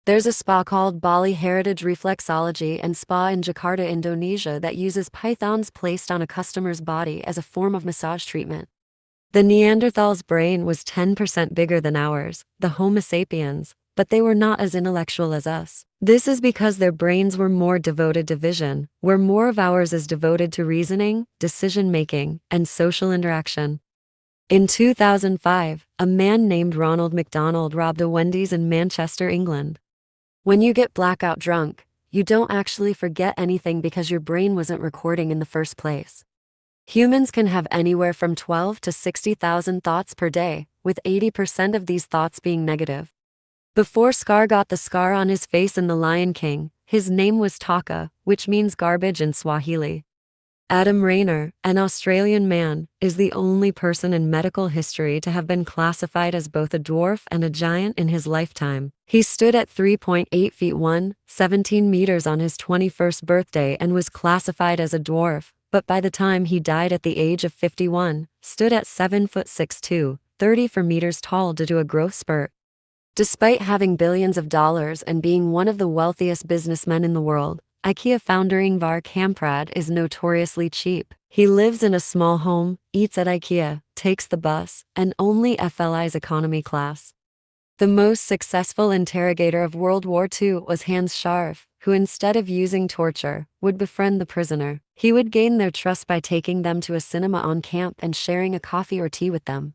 There's a spa called Bali Heritage Reflexology and Spa in Jakarta, Indonesia that uses pythons placed on a customer's body as a form of massage treatment. The Neanderthal's brain was 10% bigger than ours, the Homo sapiens, but they were not as intellectual as us. This is because their brains were more devoted to vision, where more of ours is devoted to reasoning, decision-making, and social interaction. In 2005, a man named Ronald McDonald robbed a Wendy's in Manchester, England. When you get blackout drunk, you don't actually forget anything because your brain wasn't recording in the first place. Humans can have anywhere from 12 to 60,000 thoughts per day, with 80% of these thoughts being negative. Before Scar got the scar on his face in The Lion King, his name was Taka, which means garbage in Swahili. Adam Rayner, an Australian man, is the only person in medical history to have been classified as both a dwarf and a giant in his lifetime. He stood at 3.8 feet 17 meters on his 21st birthday and was classified as a dwarf, but by the time he died at the age of 51, stood at 7 foot 6'2", 34 meters tall due to a growth spurt. Despite having billions of dollars and being one of the wealthiest businessmen in the world, IKEA founder Ingvar Kamprad is notoriously cheap. He lives in a small home, eats at IKEA, takes the bus, and only FLI's economy class. The most successful interrogator of World War II was Hans Scharf, who instead of using torture, would befriend the prisoner. He would gain their trust by taking them to a cinema on camp and sharing a coffee or tea with them.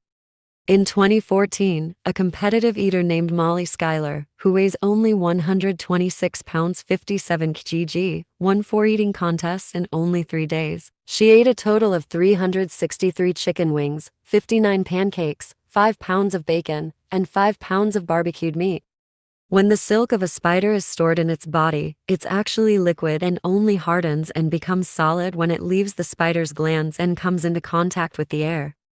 In 2014, a competitive eater named Molly Schuyler, who weighs only 126 pounds 57 kg, won 4 eating contests in only 3 days. She ate a total of 363 chicken wings, 59 pancakes, 5 pounds of bacon, and 5 pounds of barbecued meat. When the silk of a spider is stored in its body, it's actually liquid and only hardens and becomes solid when it leaves the spider's glands and comes into contact with the air.